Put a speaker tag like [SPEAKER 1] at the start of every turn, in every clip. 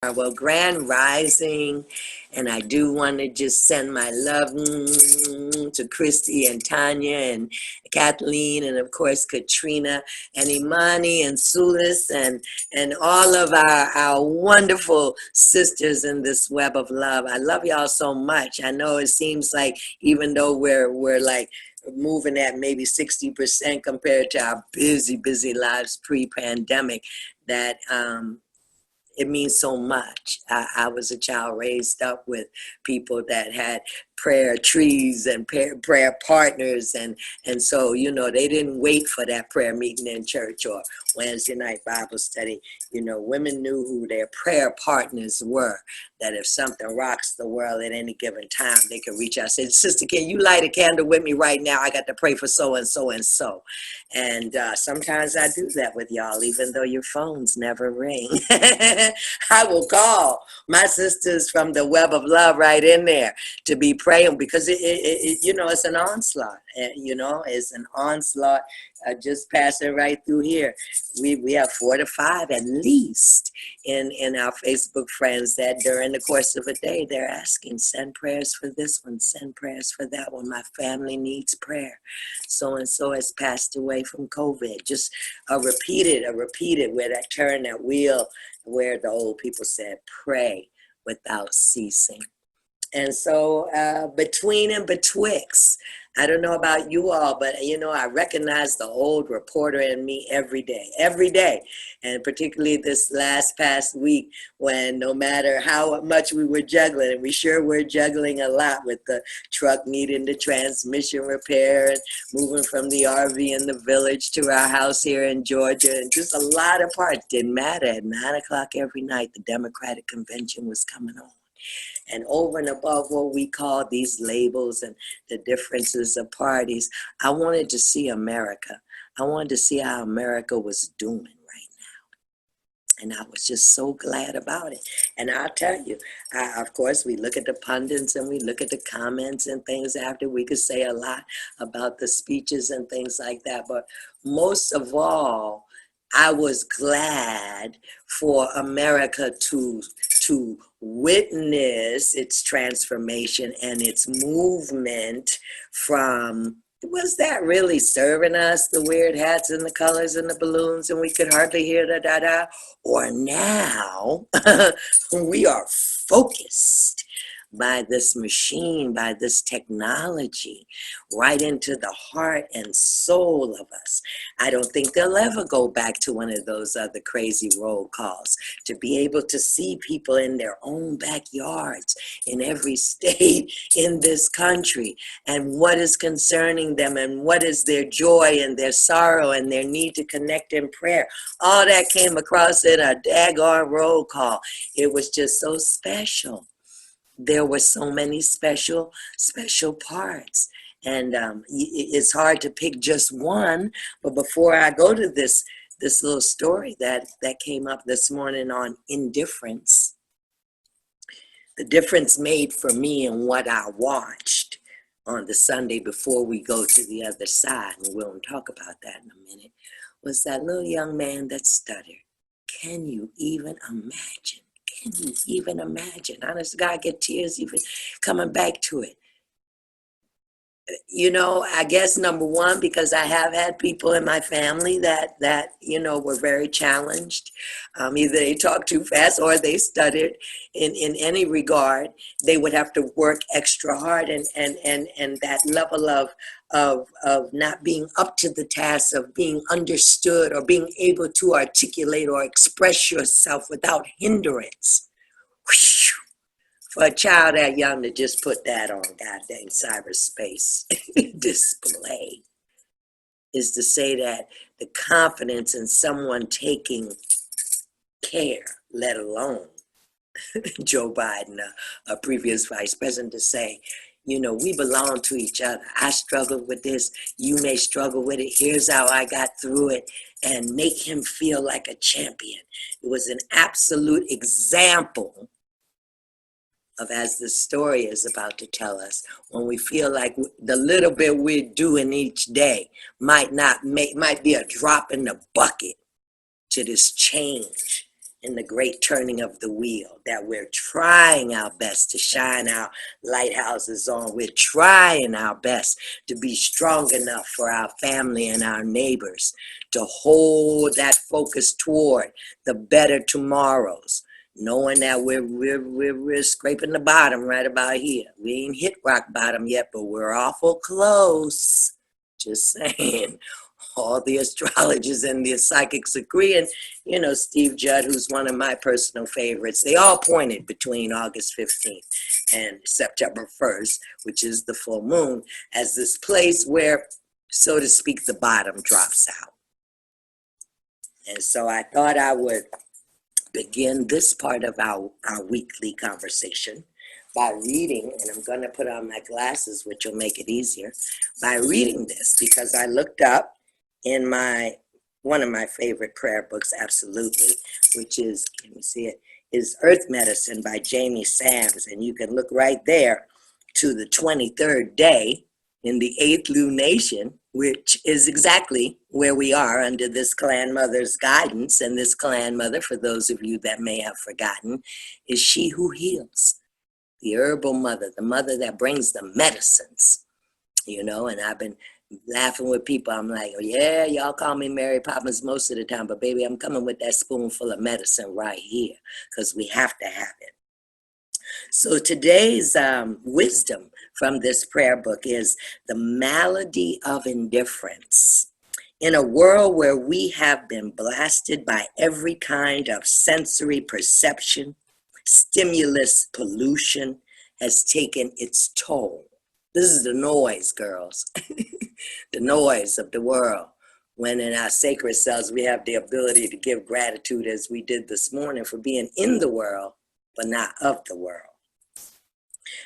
[SPEAKER 1] Well, Grand Rising, and I do want to just send my love to Christy and Tanya and Kathleen and of course Katrina and Imani and Sulis and all of our wonderful sisters in this web of love. I love y'all so much. I know it seems like even though we're like moving at maybe 60% compared to our busy lives pre-pandemic, that it means so much. I was a child raised up with people that had prayer trees and prayer partners, and so they didn't wait for that prayer meeting in church or Wednesday night Bible study. Women knew who their prayer partners were, that if something rocks the world at any given time, they could reach out and say, "Sister, can you light a candle with me right now? I got to pray for so and so and so." And sometimes I do that with y'all, even though your phones never ring. I will call my sisters from the web of love right in there to be praying, because it's an onslaught. It's an onslaught. Just passing right through here. We have 4 to 5 at least in our Facebook friends that during the course of a day they're asking, send prayers for this one, send prayers for that one. My family needs prayer. So and so has passed away from COVID. Just a repeated where that turn that wheel, where the old people said, pray without ceasing. And so between and betwixt, I don't know about you all, but I recognize the old reporter in me every day. And particularly this past week, when no matter how much we were juggling, and we sure were juggling a lot with the truck needing the transmission repair and moving from the RV in the village to our house here in Georgia, and just a lot of parts. Didn't matter. At 9 o'clock every night, the Democratic convention was coming on. And over and above what we call these labels and the differences of parties, I wanted to see America. I wanted to see how America was doing right now. And I was just so glad about it. And I'll tell you, of course, we look at the pundits and we look at the comments and things after. We could say a lot about the speeches and things like that. But most of all, I was glad for America to witness its transformation and its movement from, was that really serving us, the weird hats and the colors and the balloons and we could hardly hear the da-da, or now we are focused by this machine, by this technology, right into the heart and soul of us. I don't think they'll ever go back to one of those other crazy roll calls. To be able to see people in their own backyards in every state in this country, and what is concerning them and what is their joy and their sorrow and their need to connect in prayer. All that came across in a daggone roll call. It was just so special. There were so many special parts, and it's hard to pick just one. But before I go to this little story that came up this morning on indifference, the difference made for me in what I watched on the Sunday before we go to the other side, and we'll talk about that in a minute, was that little young man that stuttered. Can you even imagine? Can you even imagine? Honest to God, I get tears even coming back to it. I guess number one, because I have had people in my family that were very challenged. Either they talked too fast or they stuttered in any regard. They would have to work extra hard, and that level of not being up to the task of being understood or being able to articulate or express yourself without hindrance. For a child that young to just put that on goddamn cyberspace display is to say that the confidence in someone taking care, let alone Joe Biden, a previous vice president, to say, we belong to each other. I struggled with this. You may struggle with it. Here's how I got through it. And make him feel like a champion. It was an absolute example of, as the story is about to tell us, when we feel like the little bit we're doing each day might be a drop in the bucket to this change in the great turning of the wheel, that we're trying our best to shine our lighthouses on. We're trying our best to be strong enough for our family and our neighbors, to hold that focus toward the better tomorrows, knowing that we're scraping the bottom right about here. We ain't hit rock bottom yet, but we're awful close. Just saying. All the astrologers and the psychics agree, and Steve Judd, who's one of my personal favorites, they all pointed between August 15th and September 1st, which is the full moon, as this place where, so to speak, the bottom drops out. And so I thought I would begin this part of our weekly conversation by reading, and I'm going to put on my glasses, which will make it easier, by reading this, because I looked up in one of my favorite prayer books, absolutely, which is, can you see it, is Earth Medicine by Jamie Sams. And you can look right there to the 23rd day in the 8th lunation, which is exactly where we are under this clan mother's guidance. And this clan mother, for those of you that may have forgotten, is she who heals, the herbal mother, the mother that brings the medicines, and I've been laughing with people. I'm like, oh yeah, y'all call me Mary Poppins most of the time, but baby, I'm coming with that spoonful of medicine right here, because we have to have it. So today's wisdom from this prayer book is the malady of indifference. In a world where we have been blasted by every kind of sensory perception, stimulus pollution has taken its toll. This is the noise, girls. The noise of the world. When in our sacred selves, we have the ability to give gratitude, as we did this morning, for being in the world, but not of the world.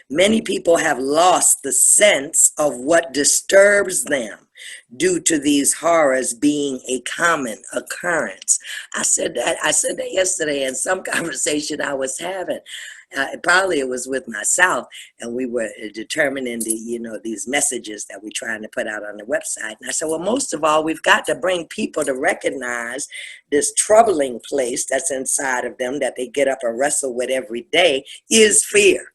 [SPEAKER 1] Many people have lost the sense of what disturbs them due to these horrors being a common occurrence. I said that yesterday in some conversation I was having. Probably it was with myself, and we were determining these messages that we're trying to put out on the website. And I said, well, most of all, we've got to bring people to recognize this troubling place that's inside of them that they get up and wrestle with every day is fear.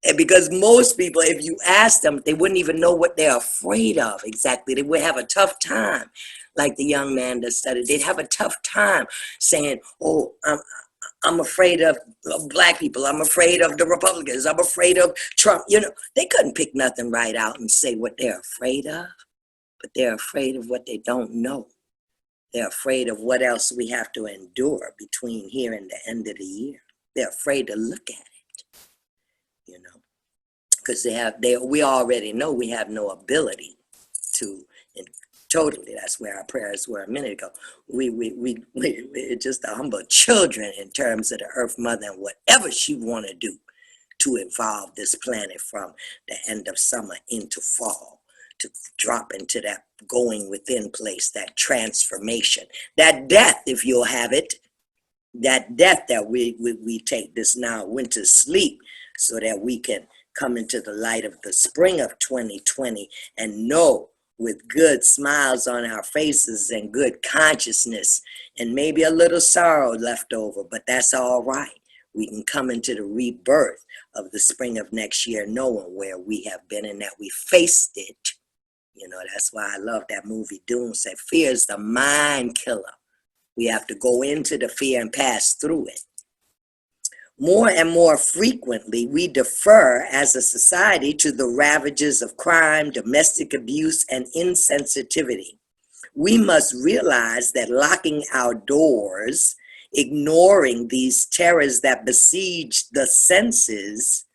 [SPEAKER 1] And because most people, if you ask them, they wouldn't even know what they're afraid of exactly. They would have a tough time, like the young man that studied. They'd have a tough time saying, oh, I'm afraid of black people. I'm afraid of the Republicans. I'm afraid of Trump. They couldn't pick nothing right out and say what they're afraid of, but they're afraid of what they don't know. They're afraid of what else we have to endure between here and the end of the year. They're afraid to look at it. Because we already know we have no ability to, and totally, that's where our prayers were a minute ago. We're just the humble children in terms of the Earth Mother and whatever she want to do to evolve this planet from the end of summer into fall, to drop into that going within place, that transformation, that death, if you'll have it, that death that we take this now winter sleep, so that we can come into the light of the spring of 2020 and know, with good smiles on our faces and good consciousness and maybe a little sorrow left over, but that's all right. We can come into the rebirth of the spring of next year knowing where we have been and that we faced it. That's why I love that movie Dune said, fear is the mind killer. We have to go into the fear and pass through it. More and more frequently, we defer as a society to the ravages of crime, domestic abuse, and insensitivity. We must realize that locking our doors, ignoring these terrors that besiege the senses,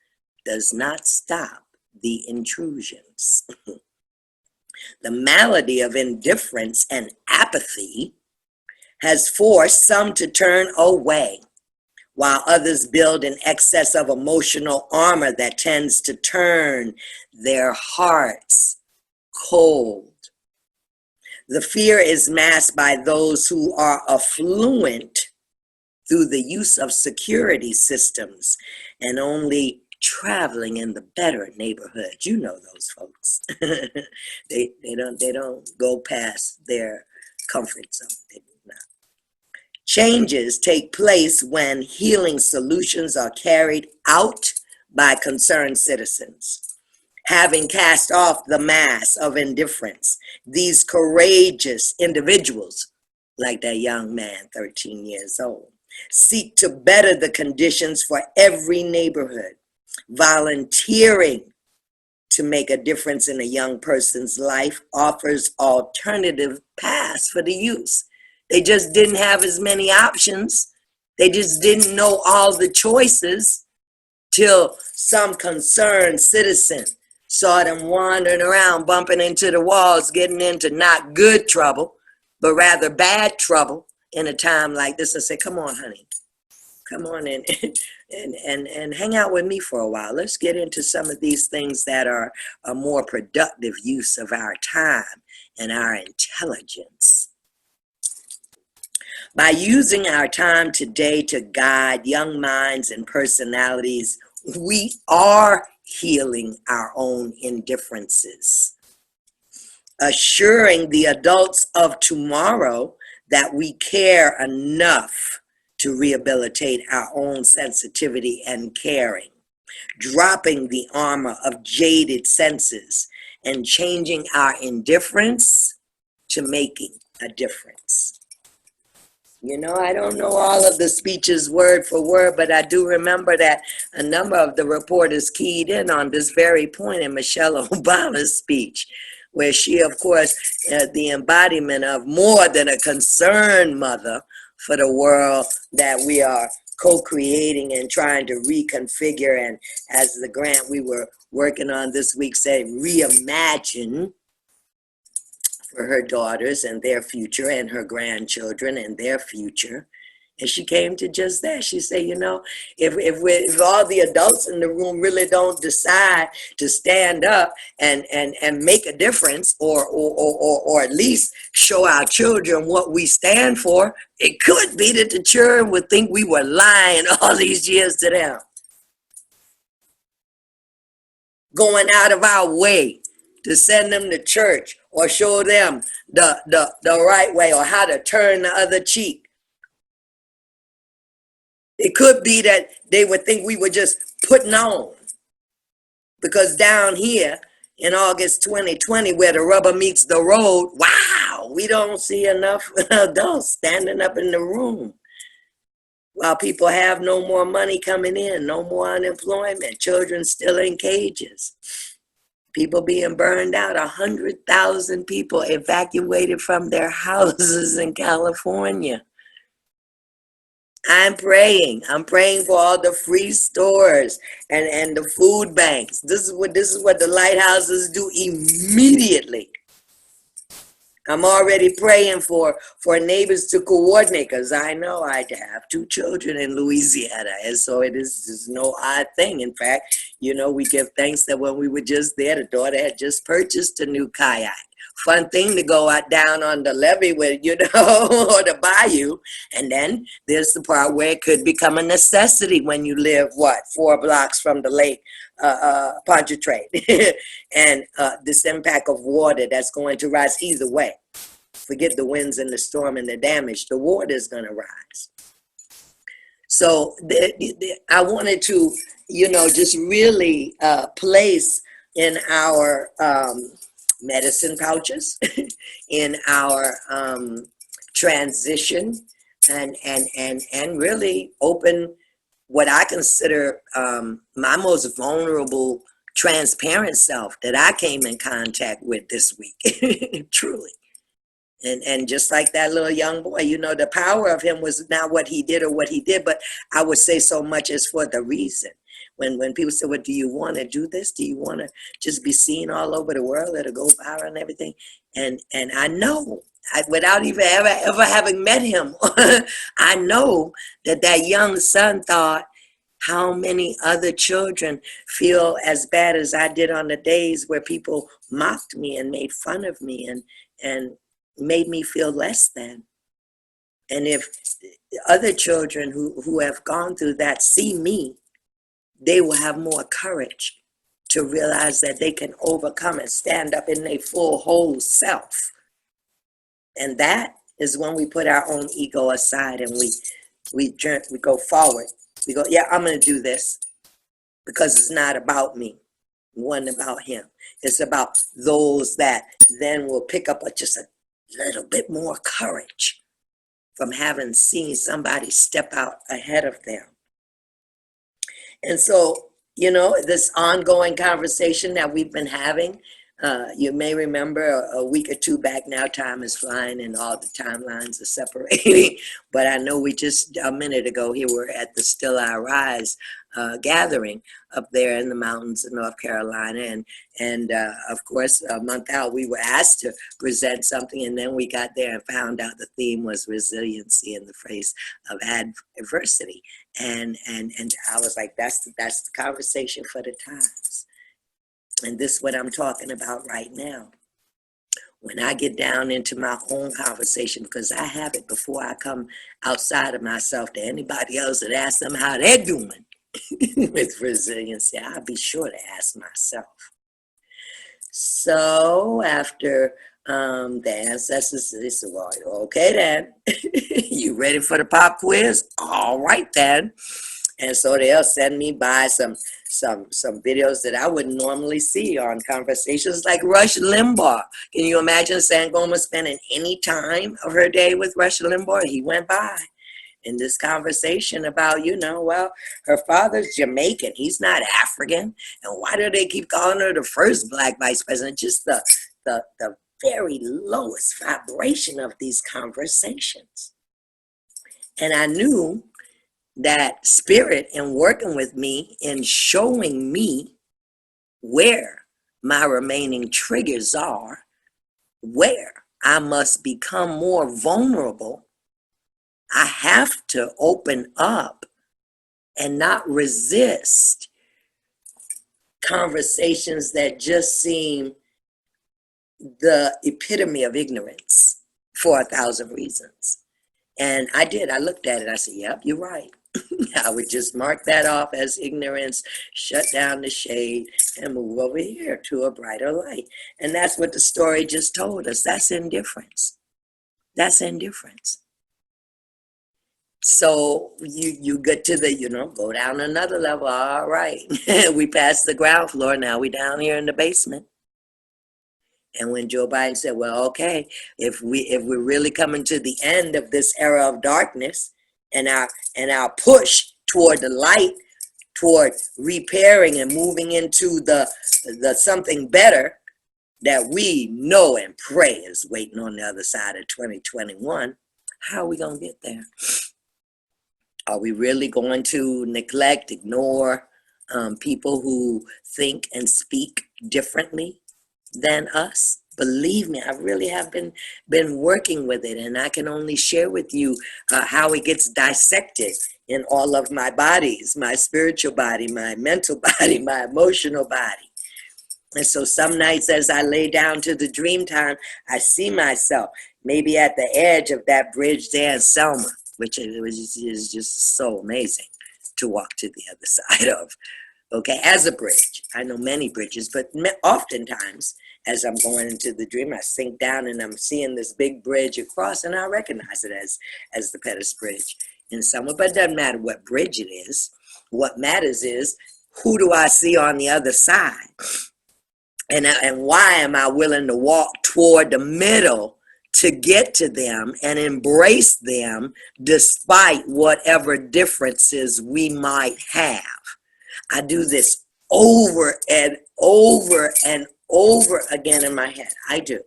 [SPEAKER 1] does not stop the intrusions. The malady of indifference and apathy has forced some to turn away, while others build an excess of emotional armor that tends to turn their hearts cold. The fear is masked by those who are affluent through the use of security systems and only traveling in the better neighborhoods. You know those folks. They don't go past their comfort zone. They do not. Changes take place when healing solutions are carried out by concerned citizens. Having cast off the mask of indifference, these courageous individuals, like that young man, 13 years old, seek to better the conditions for every neighborhood, volunteering to make a difference in a young person's life offers alternative paths for the youth. They just didn't have as many options. They just didn't know all the choices till some concerned citizen saw them wandering around, bumping into the walls, getting into not good trouble, but rather bad trouble in a time like this, and say, come on, honey, come on in and hang out with me for a while. Let's get into some of these things that are a more productive use of our time and our intelligence. By using our time today to guide young minds and personalities, we are healing our own indifferences, assuring the adults of tomorrow that we care enough to rehabilitate our own sensitivity and caring, dropping the armor of jaded senses and changing our indifference to making a difference. You know, I don't know all of the speeches word for word, but I do remember that a number of the reporters keyed in on this very point in Michelle Obama's speech, where she, of course, the embodiment of more than a concerned mother for the world that we are co-creating and trying to reconfigure. And as the grant we were working on this week said, reimagine for her daughters and their future and her grandchildren and their future. And she came to just that. She said, you know, if all the adults in the room really don't decide to stand up and make a difference or at least show our children what we stand for, it could be that the children would think we were lying all these years to them. Going out of our way to send them to church or show them the right way or how to turn the other cheek. It could be that they would think we were just putting on. Because down here in August 2020, where the rubber meets the road, wow, we don't see enough adults standing up in the room. While people have no more money coming in, no more unemployment, children still in cages. People being burned out, 100,000 people evacuated from their houses in California. I'm praying for all the free stores and the food banks. This is what the lighthouses do immediately. I'm already praying for neighbors to coordinate, because I know I have 2 children in Louisiana, and so it is no odd thing. In fact, you know, we give thanks that when we were just there, the daughter had just purchased a new kayak. Fun thing to go out down on the levee with, you know, or the bayou. And then there's the part where it could become a necessity when you live, 4 blocks from the lake, Pontchartrain. And this impact of water that's going to rise either way. Forget the winds and the storm and the damage. The water is going to rise. So I wanted to, you know, just really place in our medicine pouches, in our transition, and really open what I consider my most vulnerable, transparent self that I came in contact with this week, truly. And just like that little young boy, you know, the power of him was not what he did or what he did, but I would say so much as for the reason. When people say, well, do you want to do this? Do you want to just be seen all over the world? It'll go viral and everything. And I know, without even ever having met him, I know that young son thought, how many other children feel as bad as I did on the days where people mocked me and made fun of me and made me feel less than. And if other children who have gone through that see me, they will have more courage to realize that they can overcome and stand up in their full whole self. And that is when we put our own ego aside and we go forward. We go, yeah, I'm going to do this because it's not about me. It wasn't about him. It's about those that then will pick up just a little bit more courage from having seen somebody step out ahead of them. And so, this ongoing conversation that we've been having, you may remember a week or two back now, time is flying and all the timelines are separating. But I know we just a minute ago here we're at the Still I Rise gathering up there in the mountains of North Carolina. And of course, a month out, we were asked to present something. And then we got there and found out the theme was resiliency in the face of adversity. And I was like, that's the conversation for the times. And this is what I'm talking about right now. When I get down into my own conversation, because I have it before I come outside of myself to anybody else and ask them how they're doing with resiliency, I'll be sure to ask myself. So after the ancestors, they said, well, okay then, you ready for the pop quiz? All right then. And so they'll send me by some videos that I wouldn't normally see on conversations like Rush Limbaugh. Can you imagine Sangoma spending any time of her day with Rush Limbaugh? He went by in this conversation about, well, her father's Jamaican. He's not African. And why do they keep calling her the first Black vice president? Just the very lowest vibration of these conversations. And I knew that spirit in working with me and showing me where my remaining triggers are, where I must become more vulnerable. I have to open up and not resist conversations that just seem the epitome of ignorance for 1,000 reasons. And I did. I looked at it. I said, yep, you're right. I would just mark that off as ignorance, shut down the shade, and move over here to a brighter light. And that's what the story just told us. That's indifference. That's indifference. So you get to the, go down another level. All right. We passed the ground floor. Now we down here in the basement. And when Joe Biden said, well, okay, if we're really coming to the end of this era of darkness and our push toward the light, toward repairing and moving into the something better that we know and pray is waiting on the other side of 2021, how are we going to get there? Are we really going to neglect, ignore people who think and speak differently than us? Believe me, I really have been working with it, and I can only share with you how it gets dissected in all of my bodies, my spiritual body, my mental body, my emotional body. And so some nights as I lay down to the dream time, I see myself maybe at the edge of that bridge there in Selma, which is just so amazing to walk to the other side of. Okay, as a bridge. I know many bridges, but oftentimes as I'm going into the dream, I sink down and I'm seeing this big bridge across, and I recognize it as the Pettis Bridge in Selma. But it doesn't matter what bridge it is. What matters is, who do I see on the other side? And why am I willing to walk toward the middle to get to them and embrace them despite whatever differences we might have? I do this over and over and over again in my head. I do.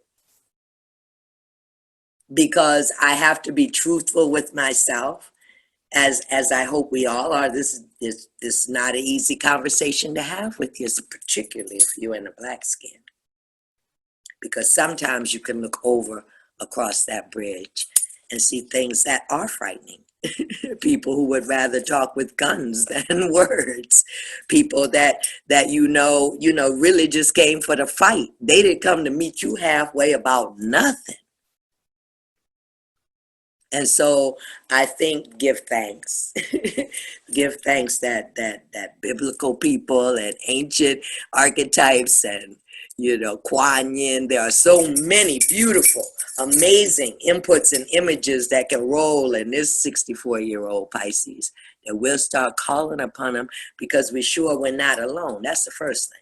[SPEAKER 1] Because I have to be truthful with myself, as I hope we all are. This is not an easy conversation to have with you, particularly if you're in a black skin. Because sometimes you can look over across that bridge and see things that are frightening. People who would rather talk with guns than words. People that really just came for the fight. They didn't come to meet you halfway about nothing. And so I think give thanks. Give thanks that biblical people and ancient archetypes and Kuan Yin. There are so many beautiful, amazing inputs and images that can roll in this 64-year-old Pisces, that we'll start calling upon them because we're sure we're not alone. That's the first thing.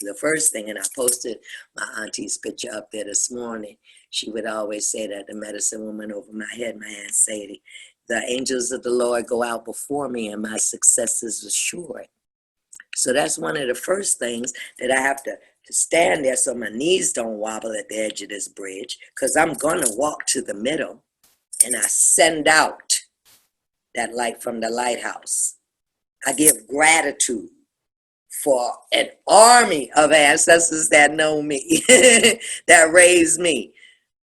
[SPEAKER 1] The first thing, and I posted my auntie's picture up there this morning. She would always say that, the medicine woman over my head, my Aunt Sadie, the angels of the Lord go out before me and my success is assured. So that's one of the first things that I have to stand there so my knees don't wobble at the edge of this bridge, because I'm going to walk to the middle and I send out that light from the lighthouse. I give gratitude for an army of ancestors that know me, that raised me,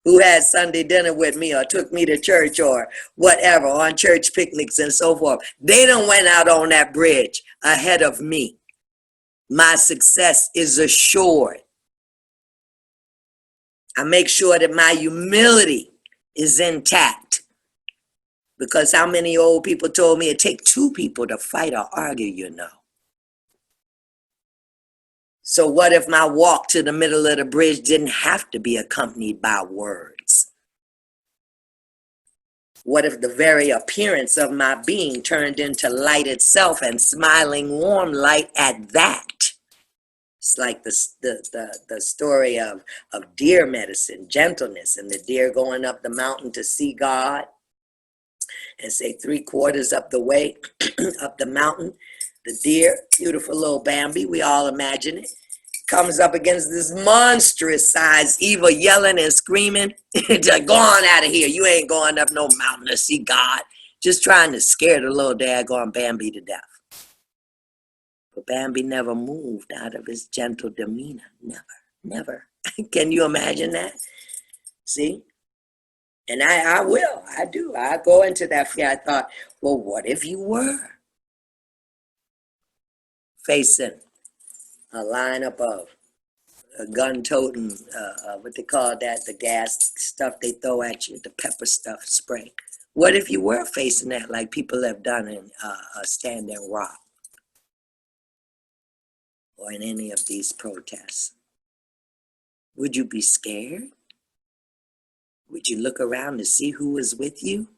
[SPEAKER 1] who had Sunday dinner with me or took me to church or whatever, on church picnics and so forth. They done went out on that bridge ahead of me. My success is assured. I make sure that my humility is intact, because how many old people told me it takes two people to fight or argue, So what if my walk to the middle of the bridge didn't have to be accompanied by words? What if the very appearance of my being turned into light itself, and smiling warm light at that? It's like the story of deer medicine, gentleness, and the deer going up the mountain to see God, and say 3/4 up the way, up the mountain, the deer, beautiful little Bambi, we all imagine it, comes up against this monstrous size evil, yelling and screaming, go on out of here, you ain't going up no mountain to see God, just trying to scare the little daggone Bambi to death. But Bambi never moved out of his gentle demeanor, never. Can you imagine that? See? And I do. I go into that fear. I thought, well, what if you were facing a lineup of gun-toting, what they call that, the gas stuff they throw at you, the pepper stuff spray. What if you were facing that, like people have done in Stand and Rock, or in any of these protests? Would you be scared? Would you look around to see who is with you?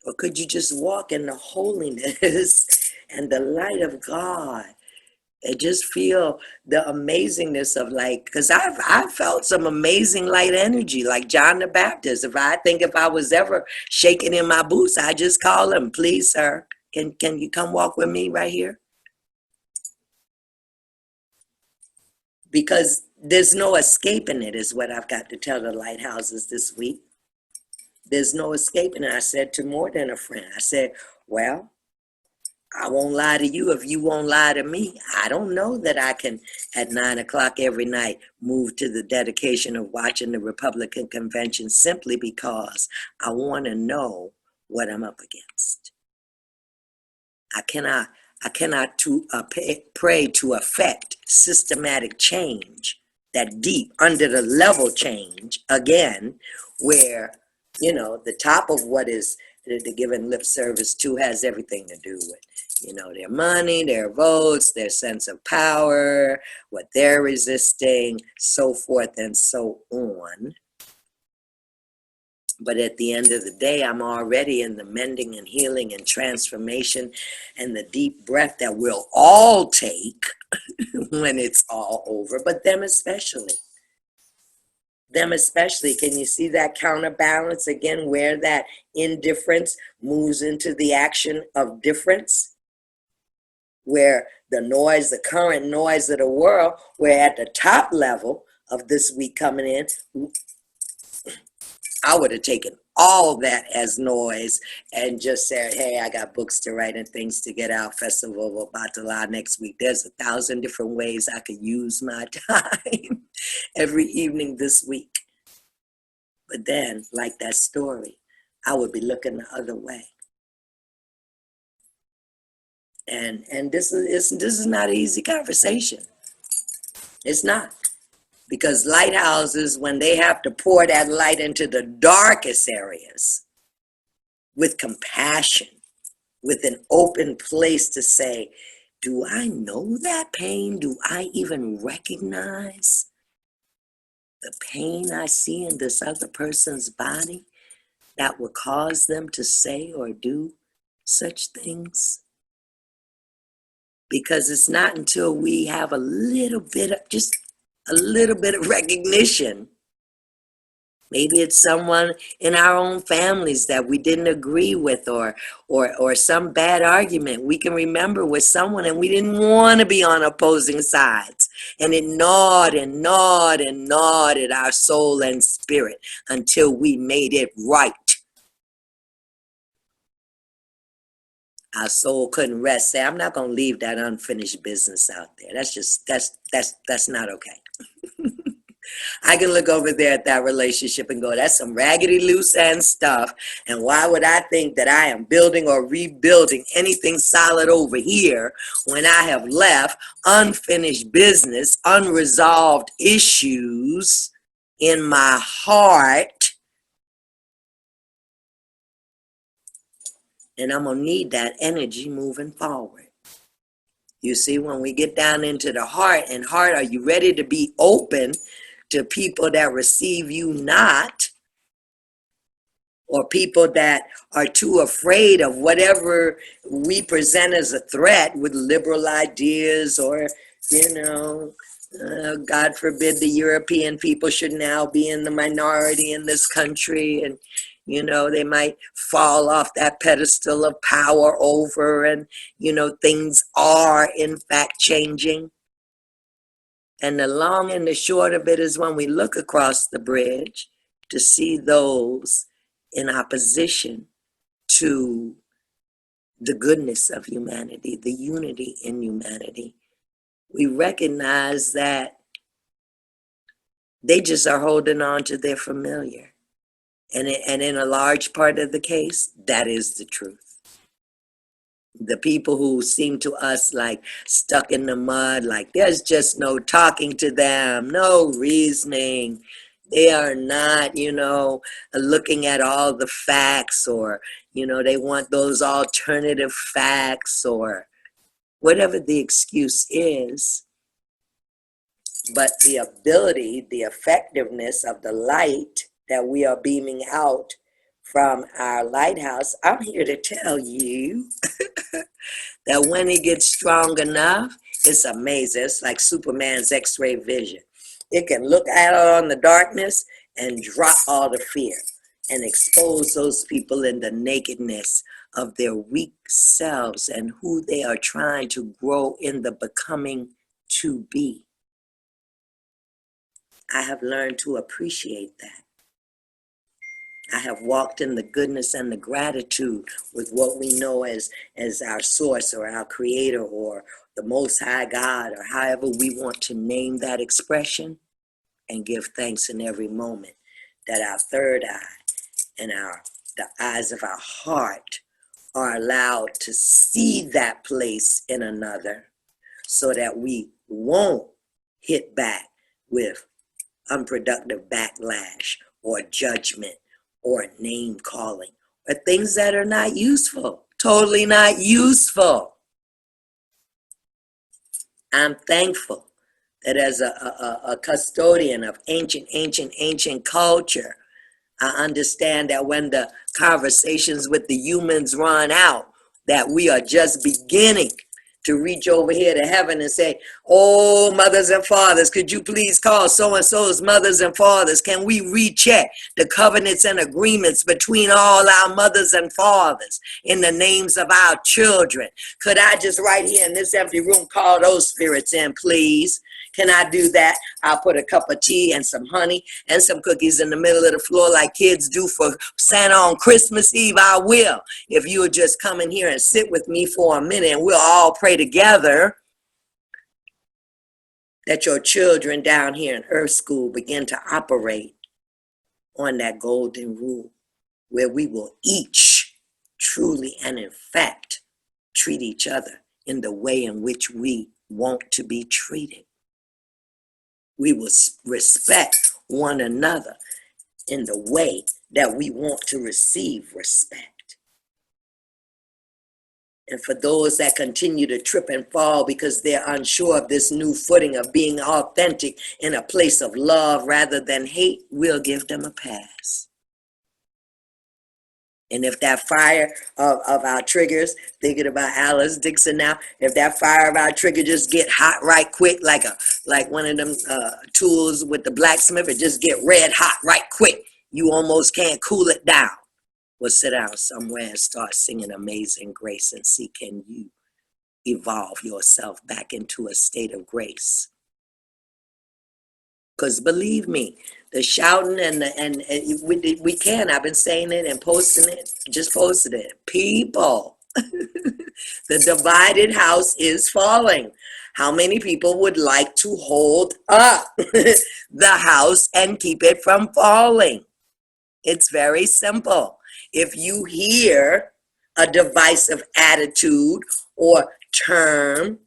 [SPEAKER 1] Or could you just walk in the holiness and the light of God and just feel the amazingness of, like, because I've felt some amazing light energy, like John the Baptist. If I was ever shaking in my boots, I just call him, please, sir, can you come walk with me right here? Because there's no escaping it, is what I've got to tell the lighthouses this week. There's no escaping it. I said to more than a friend, I said, well, I won't lie to you if you won't lie to me. I don't know that I can, at 9 o'clock every night, move to the dedication of watching the Republican convention, simply because I want to know what I'm up against. I cannot pray to affect systematic change, that deep under the level change, again, where, the top of what is they're giving lip service to has everything to do with, their money, their votes, their sense of power, what they're resisting, so forth and so on. But at the end of the day, I'm already in the mending and healing and transformation and the deep breath that we'll all take when it's all over, but them especially. Them especially. Can you see that counterbalance again, where that indifference moves into the action of difference? Where the noise, the current noise of the world, we're at the top level of this week coming in, I would have taken all that as noise and just said, hey, I got books to write and things to get out, Festival of Batala next week. There's 1,000 different ways I could use my time every evening this week. But then, like that story, I would be looking the other way. And this is not an easy conversation. It's not. Because lighthouses, when they have to pour that light into the darkest areas with compassion, with an open place to say, Do I know that pain? Do I even recognize the pain I see in this other person's body that would cause them to say or do such things? Because it's not until we have just a little bit of recognition. Maybe it's someone in our own families that we didn't agree with, or some bad argument we can remember with someone, and we didn't want to be on opposing sides. And it gnawed and gnawed and gnawed at our soul and spirit until we made it right. Our soul couldn't rest. Say, I'm not going to leave that unfinished business out there. That's not okay. I can look over there at that relationship and go, that's some raggedy loose end stuff. And why would I think that I am building or rebuilding anything solid over here when I have left unfinished business, unresolved issues in my heart? And I'm going to need that energy moving forward. You see, when we get down into the heart, are you ready to be open to people that receive you not, or people that are too afraid of whatever we present as a threat with liberal ideas, or, God forbid the European people should now be in the minority in this country, and they might fall off that pedestal of power over, and things are in fact changing. And the long and the short of it is, when we look across the bridge to see those in opposition to the goodness of humanity, the unity in humanity, we recognize that they just are holding on to their familiar. And in a large part of the case, that is the truth. The people who seem to us like stuck in the mud, like there's just no talking to them, no reasoning. They are not, looking at all the facts, or, they want those alternative facts, or whatever the excuse is. But the ability, the effectiveness of the light that we are beaming out from our lighthouse, I'm here to tell you that when it gets strong enough, it's amazing. It's like Superman's X-ray vision. It can look out on the darkness and drop all the fear and expose those people in the nakedness of their weak selves and who they are trying to grow in the becoming to be. I have learned to appreciate that. I have walked in the goodness and the gratitude with what we know as our source, or our creator, or the Most High God, or however we want to name that expression, and give thanks in every moment that our third eye and the eyes of our heart are allowed to see that place in another, so that we won't hit back with unproductive backlash or judgment or name calling, or things that are not useful, totally not useful. I'm thankful that as a custodian of ancient culture, I understand that when the conversations with the humans run out, that we are just beginning to reach over here to heaven and say, oh, mothers and fathers, could you please call so-and-so's mothers and fathers? Can we recheck the covenants and agreements between all our mothers and fathers in the names of our children? Could I just right here in this empty room call those spirits in, please? Can I do that? I'll put a cup of tea and some honey and some cookies in the middle of the floor like kids do for Santa on Christmas Eve. I will. If you would just come in here and sit with me for a minute, and we'll all pray together that your children down here in Earth School begin to operate on that golden rule, where we will each truly and in fact treat each other in the way in which we want to be treated. We will respect one another in the way that we want to receive respect. And for those that continue to trip and fall because they're unsure of this new footing of being authentic in a place of love rather than hate, we'll give them a pass. And if that fire of our triggers, thinking about Alice Dixon now, if that fire of our trigger just get hot right quick, like one of them tools with the blacksmith, it just get red hot right quick. You almost can't cool it down. Well, sit down somewhere and start singing Amazing Grace and see, can you evolve yourself back into a state of grace? Because believe me, the shouting and we can. I've been saying it and posting it, just posted it. People, the divided house is falling. How many people would like to hold up the house and keep it from falling? It's very simple. If you hear a divisive attitude or term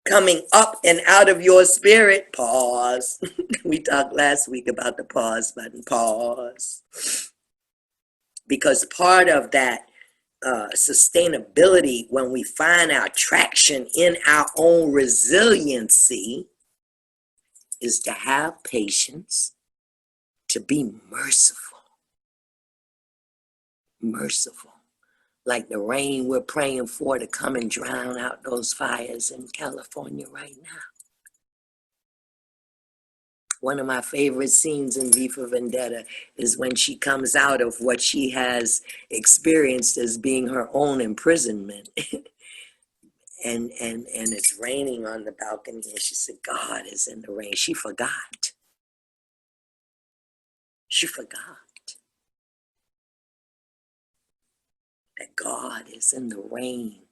[SPEAKER 1] coming up and out of your spirit, pause. We talked last week about the pause button, pause. Because part of that sustainability, when we find our traction in our own resiliency, is to have patience, to be merciful. Merciful. Like the rain we're praying for to come and drown out those fires in California right now. One of my favorite scenes in V for Vendetta is when she comes out of what she has experienced as being her own imprisonment. and it's raining on the balcony, and she said, God is in the rain. She forgot. She forgot that God is in the rain,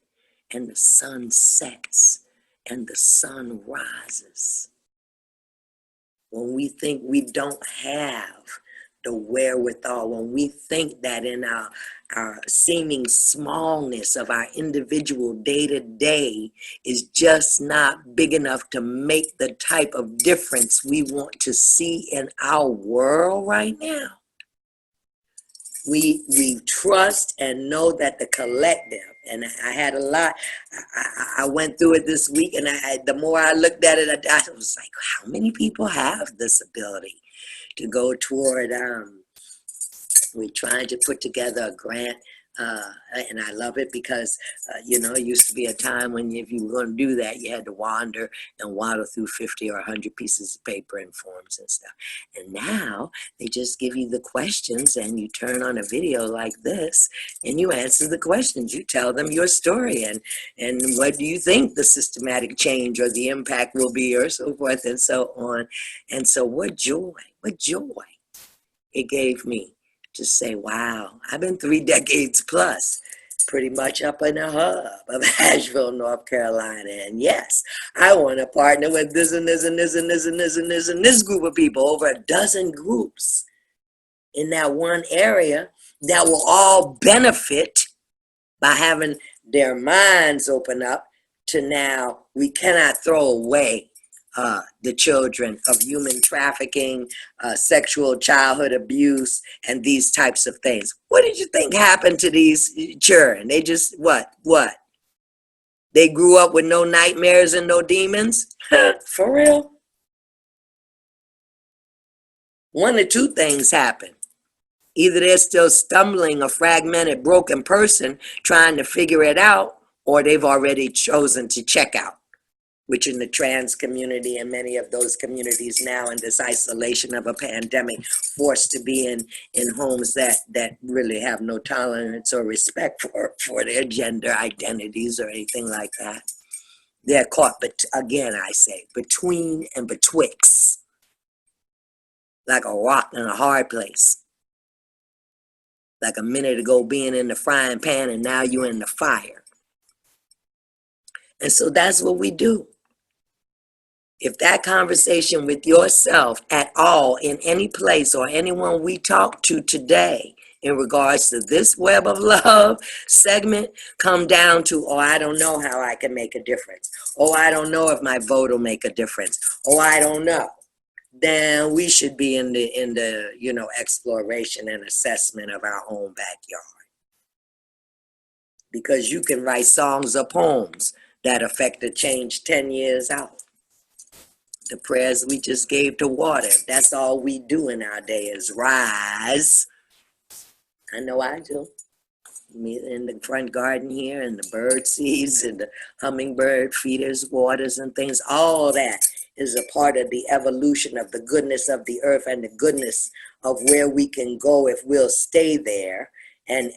[SPEAKER 1] and the sun sets and the sun rises. When we think we don't have the wherewithal, when we think that in our seeming smallness of our individual day-to-day is just not big enough to make the type of difference we want to see in our world right now, we trust and know that the collective, and I had a lot, I went through it this week, and the more I looked at it, I was like, how many people have this ability to go toward, we're trying to put together a grant, and I love it because, it used to be a time when if you were going to do that, you had to wander and waddle through 50 or 100 pieces of paper and forms and stuff. And now they just give you the questions, and you turn on a video like this, and you answer the questions. You tell them your story, and what do you think the systematic change or the impact will be, or so forth and so on. And so what joy it gave me to say, wow, I've been 3 decades plus, pretty much up in the hub of Asheville, North Carolina. And yes, I want to partner with this and this and this and this and this and this and this group of people, over a dozen groups in that one area that will all benefit by having their minds open up to now we cannot throw away the children of human trafficking, sexual childhood abuse, and these types of things. What did you think happened to these children? They just, what? They grew up with no nightmares and no demons? For real? One or two things happen. Either they're still stumbling, a fragmented, broken person trying to figure it out, or they've already chosen to check out, which in the trans community and many of those communities now in this isolation of a pandemic, forced to be in homes that really have no tolerance or respect for their gender identities or anything like that. They're caught, but again, I say, between and betwixt, like a rock in a hard place. Like a minute ago being in the frying pan and now you're in the fire. And so that's what we do. If that conversation with yourself at all in any place or anyone we talk to today in regards to this Web of Love segment come down to, oh, I don't know how I can make a difference. Oh, I don't know if my vote will make a difference. Oh, I don't know. Then we should be in the exploration and assessment of our own backyard. because you can write songs or poems that affect a change 10 years out. The prayers we just gave to water, if that's all we do in our day is rise. I know I do. Me in the front garden here, and the bird seeds and the hummingbird feeders, waters and things, all that is a part of the evolution of the goodness of the earth and the goodness of where we can go if we'll stay there and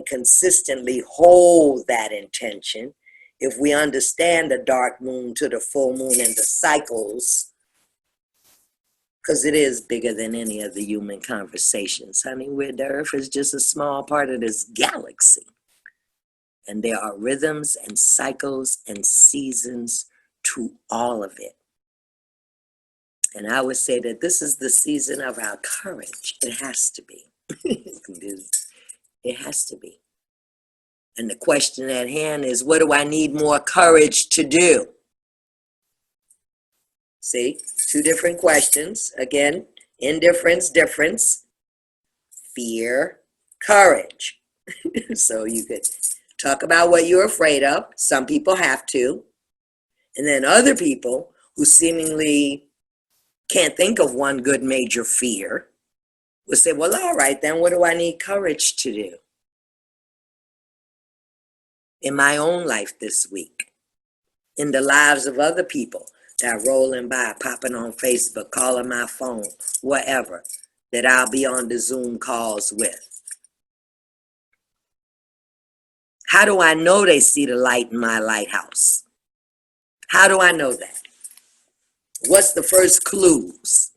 [SPEAKER 1] consistently hold that intention. If we understand the dark moon to the full moon and the cycles, because it is bigger than any of the human conversations, honey, where the earth is just a small part of this galaxy. And there are rhythms and cycles and seasons to all of it. And I would say that this is the season of our courage. It has to be. It has to be. And the question at hand is, what do I need more courage to do? See, two different questions. Again, indifference, difference, fear, courage. So you could talk about what you're afraid of. Some people have to. And then other people who seemingly can't think of one good major fear will say, well, all right, then what do I need courage to do? In my own life this week, in the lives of other people that are rolling by, popping on Facebook, calling my phone, whatever, that I'll be on the Zoom calls with. How do I know they see the light in my lighthouse? How do I know that? What's the first clues?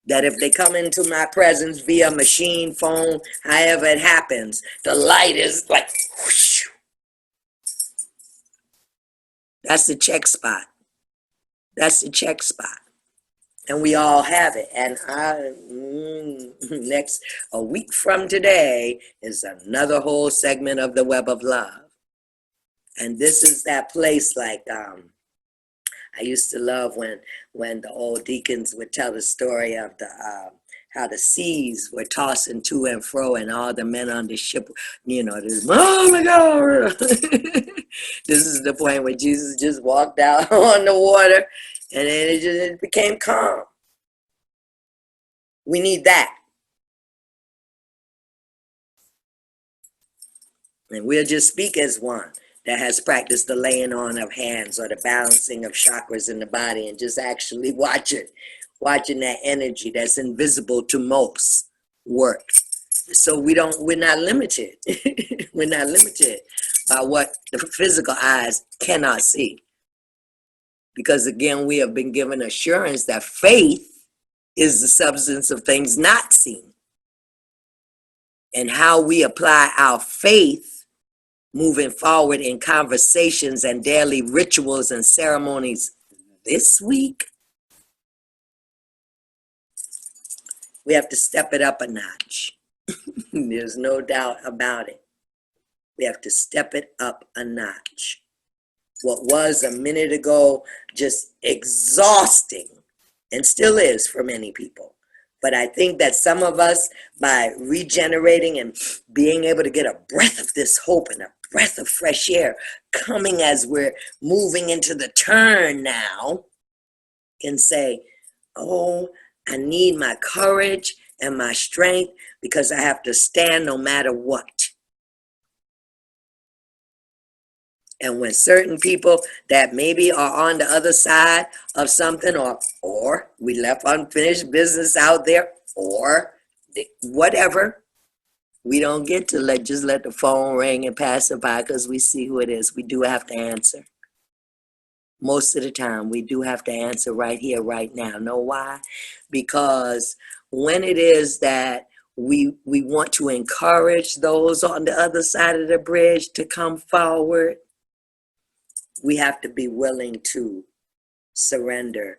[SPEAKER 1] That if they come into my presence via machine, phone, however it happens, the light is like whoosh. That's the check spot. That's the check spot. And we all have it. And a week from today is another whole segment of the Web of Love. And this is that place like, I used to love when the old deacons would tell the story of the how the seas were tossing to and fro, and all the men on the ship, oh my God. This is the point where Jesus just walked out on the water, and then it became calm. We need that. And we'll just speak as one that has practiced the laying on of hands or the balancing of chakras in the body, and just actually watching that energy that's invisible to most work. So we're not limited. We're not limited by what the physical eyes cannot see. Because again, we have been given assurance that faith is the substance of things not seen. And how we apply our faith moving forward in conversations and daily rituals and ceremonies this week, we have to step it up a notch. There's no doubt about it. We have to step it up a notch. What was a minute ago just exhausting, and still is for many people. But I think that some of us, by regenerating and being able to get a breath of this hope and a breath of fresh air coming as we're moving into the turn now, can say, oh, I need my courage and my strength because I have to stand no matter what. And when certain people that maybe are on the other side of something, or we left unfinished business out there, or whatever, we don't get to just let the phone ring and pass it by because we see who it is. We do have to answer. Most of the time, we do have to answer right here, right now. Know why? Because when it is that we want to encourage those on the other side of the bridge to come forward, we have to be willing to surrender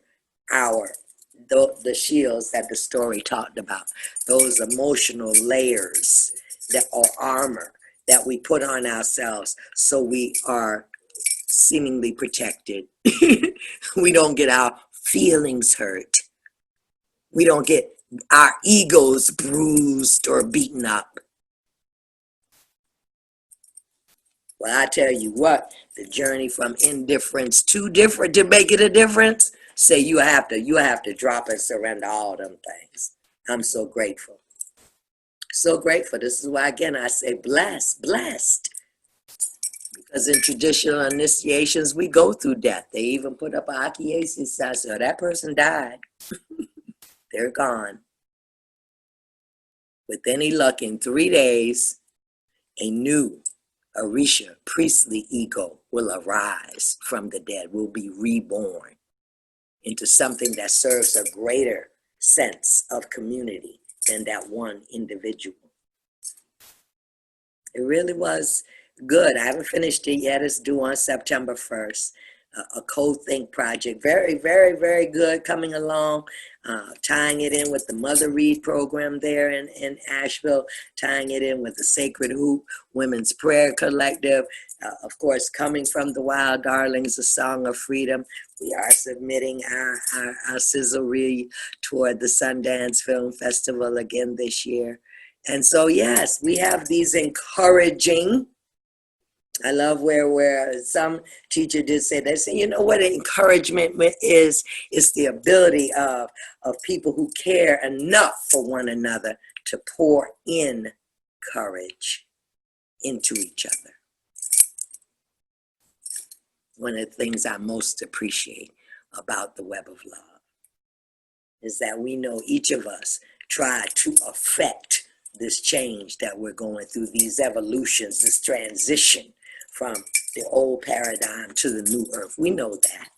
[SPEAKER 1] the shields that the story talked about, those emotional layers that are armor that we put on ourselves so we are seemingly protected. We don't get our feelings hurt. We don't get our egos bruised or beaten up. Well, I tell you what, the journey from indifference to different to make it a difference, say you have to drop and surrender all them things. I'm so grateful. So grateful. This is why again I say blessed. Because in traditional initiations we go through death. They even put up a Akiesi sign, so that person died. They're gone. With any luck, in 3 days, a new Orisha priestly ego will arise from the dead, will be reborn into something that serves a greater sense of community than that one individual. It really was good. I haven't finished it yet. It's due on September 1st. A co-think project. Very, very, very good coming along. Tying it in with the Mother Read program there in Asheville. Tying it in with the Sacred Hoop Women's Prayer Collective. Of course, coming from the Wild Darlings, A Song of Freedom. We are submitting our sizzle reel toward the Sundance Film Festival again this year. And so, yes, we have these encouraging. I love where some teacher did say, they say, you know what encouragement is? It's the ability of people who care enough for one another to pour in courage into each other. One of the things I most appreciate about the Web of Love is that we know each of us try to affect this change that we're going through, these evolutions, this transition from the old paradigm to the new earth. We know that.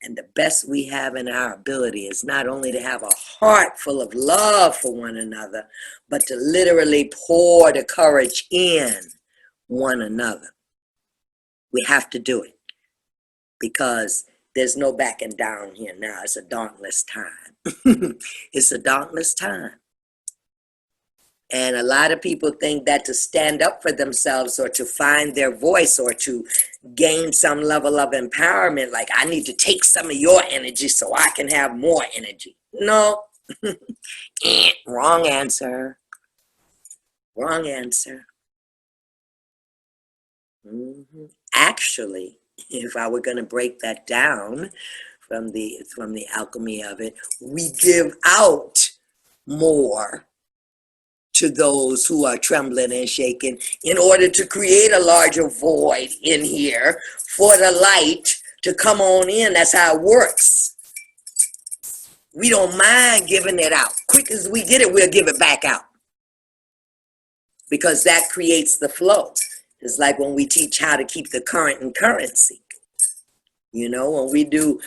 [SPEAKER 1] And the best we have in our ability is not only to have a heart full of love for one another, but to literally pour the courage in one another. We have to do it because there's no backing down here now. It's a dauntless time. It's a dauntless time. And a lot of people think that to stand up for themselves or to find their voice or to gain some level of empowerment, like I need to take some of your energy so I can have more energy. No. Wrong answer. Wrong answer. Actually, if I were going to break that down from the alchemy of it, we give out more to those who are trembling and shaking in order to create a larger void in here for the light to come on in. That's how it works. We don't mind giving it out. Quick as we get it, we'll give it back out. Because that creates the flow. It's like when we teach how to keep the current in currency. You know, when we do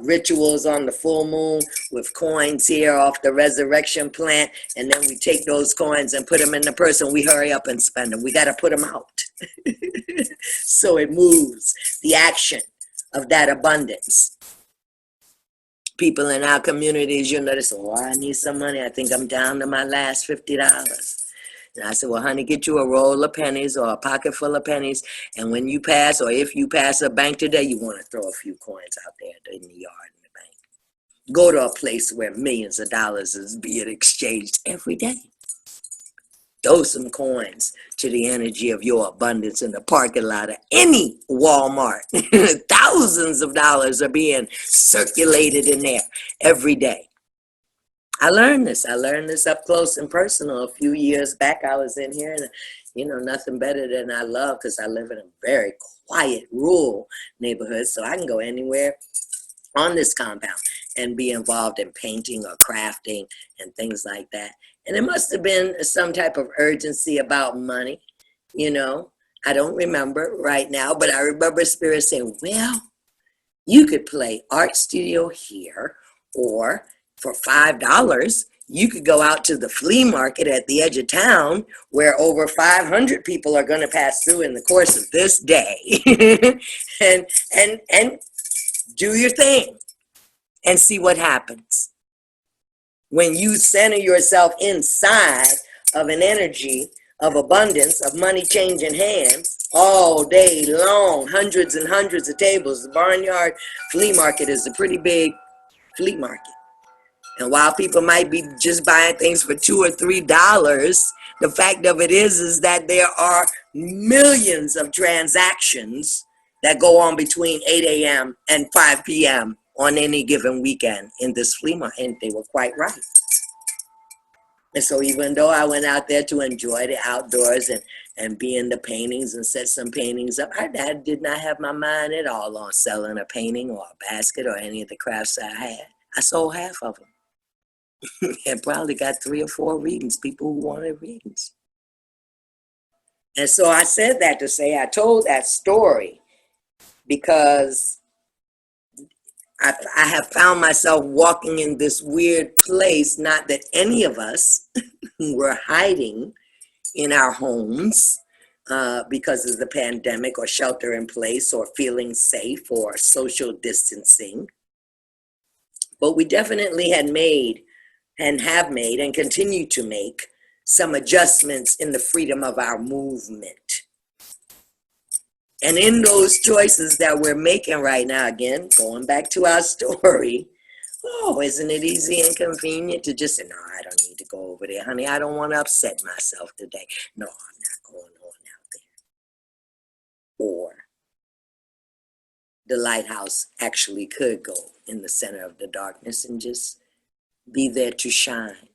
[SPEAKER 1] rituals on the full moon with coins here off the resurrection plant, and then we take those coins and put them in the purse and we hurry up and spend them. We got to put them out. So it moves the action of that abundance. People in our communities, you know, they say, oh, I need some money. I think I'm down to my last $50. And I said, well, honey, get you a roll of pennies or a pocket full of pennies. And when you pass, or if you pass a bank today, you want to throw a few coins out there in the yard in the bank. Go to a place where millions of dollars is being exchanged every day. Throw some coins to the energy of your abundance in the parking lot of any Walmart. Thousands of dollars are being circulated in there every day. I learned this up close and personal. A few years back, I was in here and, you know, nothing better than I love because I live in a very quiet, rural neighborhood. So I can go anywhere on this compound and be involved in painting or crafting and things like that. And it must have been some type of urgency about money, you know. I don't remember right now, but I remember Spirit saying, well, you could play art studio here, or for $5, you could go out to the flea market at the edge of town where over 500 people are going to pass through in the course of this day and do your thing and see what happens. When you center yourself inside of an energy of abundance, of money changing hands all day long, hundreds and hundreds of tables. The Barnyard Flea Market is a pretty big flea market. And while people might be just buying things for $2 or $3, the fact of it is that there are millions of transactions that go on between 8 a.m. and 5 p.m. on any given weekend in this flea market. And they were quite right. And so even though I went out there to enjoy the outdoors and be in the paintings and set some paintings up, I did not have my mind at all on selling a painting or a basket or any of the crafts I had. I sold half of them and probably got 3 or 4 readings, people who wanted readings. And so I said that to say I told that story because I have found myself walking in this weird place, not that any of us were hiding in our homes because of the pandemic or shelter in place or feeling safe or social distancing. But we definitely had made and have made and continue to make some adjustments in the freedom of our movement. And in those choices that we're making right now, again, going back to our story, oh, isn't it easy and convenient to just say, no, I don't need to go over there, honey. I don't want to upset myself today. No, I'm not going on out there. Or the lighthouse actually could go in the center of the darkness and just be there to shine.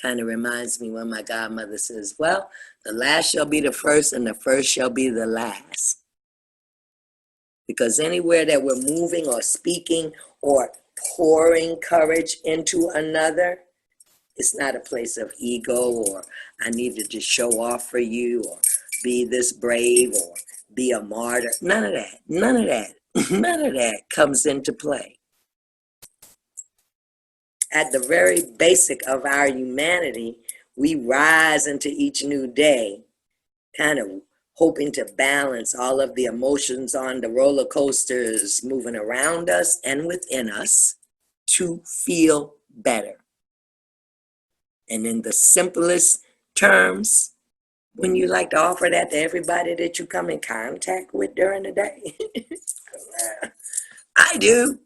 [SPEAKER 1] Kind of reminds me when my godmother says, well, the last shall be the first and the first shall be the last. Because anywhere that we're moving or speaking or pouring courage into another, it's not a place of ego or I need to just show off for you or be this brave or be a martyr. None of that. None of that. None of that comes into play. At the very basic of our humanity, we rise into each new day, kind of hoping to balance all of the emotions on the roller coasters moving around us and within us to feel better. And in the simplest terms, when you like to offer that to everybody that you come in contact with during the day, I do.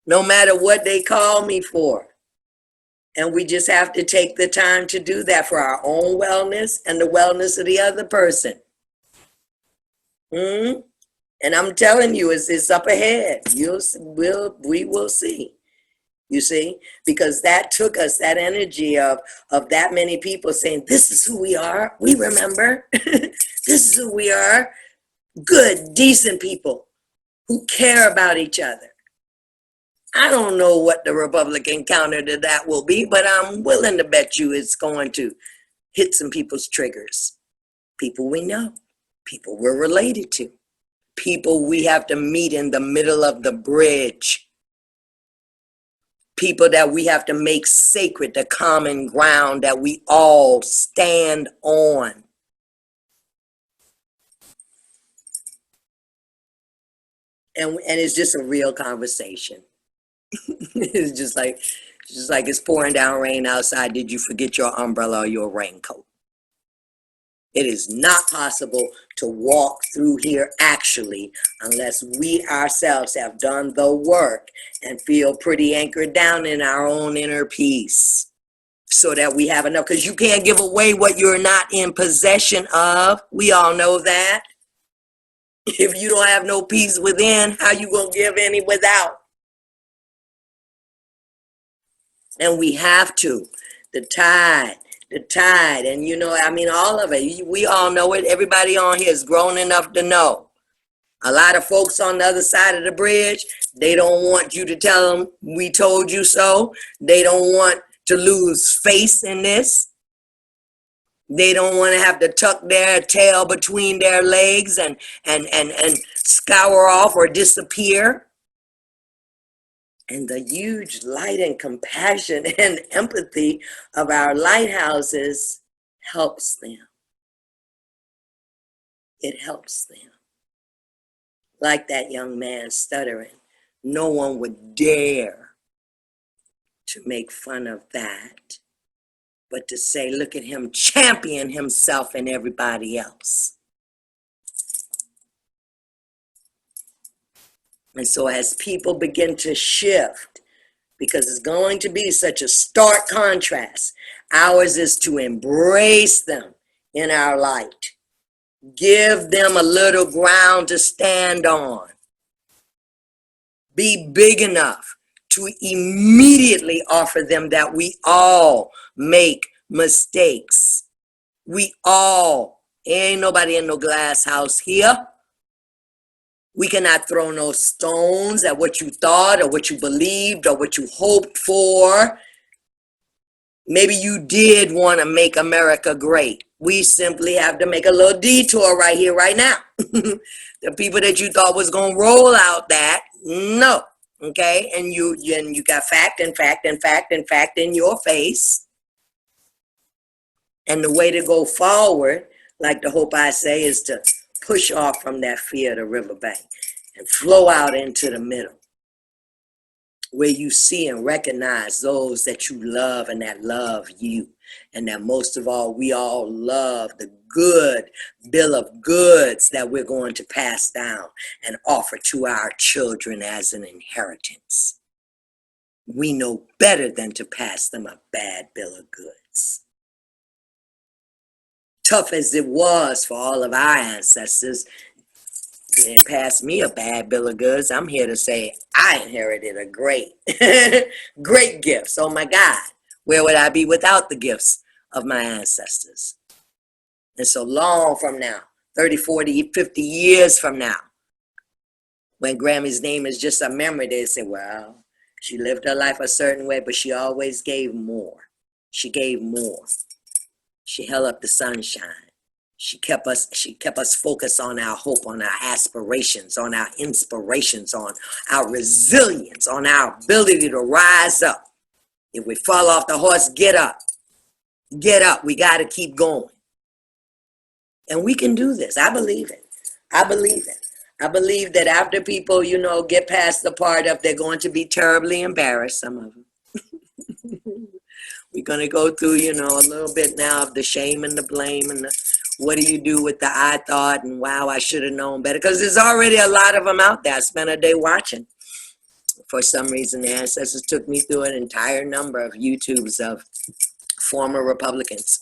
[SPEAKER 1] No matter what they call me for. And we just have to take the time to do that for our own wellness and the wellness of the other person. And I'm telling you, it's up ahead. We will see. You see, because that took us, that energy of that many people saying, this is who we are. We remember. This is who we are. Good, decent people who care about each other. I don't know what the Republican counter to that will be, but I'm willing to bet you it's going to hit some people's triggers. People we know, people we're related to, people we have to meet in the middle of the bridge, people that we have to make sacred, the common ground that we all stand on. And it's just a real conversation. It's just like it's pouring down rain outside. Did you forget your umbrella or your raincoat? It is not possible to walk through here actually unless we ourselves have done the work and feel pretty anchored down in our own inner peace so that we have enough. Because you can't give away what you're not in possession of. We all know that. If you don't have no peace within, how you gonna give any without? And we have to. The tide. And all of it. We all know it. Everybody on here is grown enough to know. A lot of folks on the other side of the bridge, they don't want you to tell them we told you so. They don't want to lose face in this. They don't want to have to tuck their tail between their legs and scour off or disappear. And the huge light and compassion and empathy of our lighthouses helps them. It helps them. Like that young man stuttering. No one would dare to make fun of that, but to say, look at him champion himself and everybody else. And so as people begin to shift, because it's going to be such a stark contrast. Ours is to embrace them in our light. Give them a little ground to stand on. Be big enough to immediately offer them that we all make mistakes. We all, ain't nobody in no glass house here. We cannot throw no stones at what you thought or what you believed or what you hoped for. Maybe you did want to make America great. We simply have to make a little detour right here, right now. The people that you thought was going to roll out that, no. Okay, and you got fact and fact and fact and fact in your face. And the way to go forward, like the Hope I say, is to push off from that fear of the riverbank and flow out into the middle, where you see and recognize those that you love and that love you. And that most of all, we all love the good bill of goods that we're going to pass down and offer to our children as an inheritance. We know better than to pass them a bad bill of goods. Tough as it was for all of our ancestors, they didn't pass me a bad bill of goods. I'm here to say I inherited a great, great gift. Oh my God, where would I be without the gifts of my ancestors? And so long from now, 30, 40, 50 years from now, when Grammy's name is just a memory, they say, well, she lived her life a certain way, but she always gave more. She gave more. She held up the sunshine. She kept us focused on our hope, on our aspirations, on our inspirations, on our resilience, on our ability to rise up. If we fall off the horse, get up. Get up. We got to keep going. And we can do this. I believe it. I believe it. I believe that after people, get past the part of they're going to be terribly embarrassed, some of them. We're going to go through, a little bit now of the shame and the blame and the what do you do with the I thought and wow, I should have known better. Because there's already a lot of them out there. I spent a day watching. For some reason, the ancestors took me through an entire number of YouTubes of former Republicans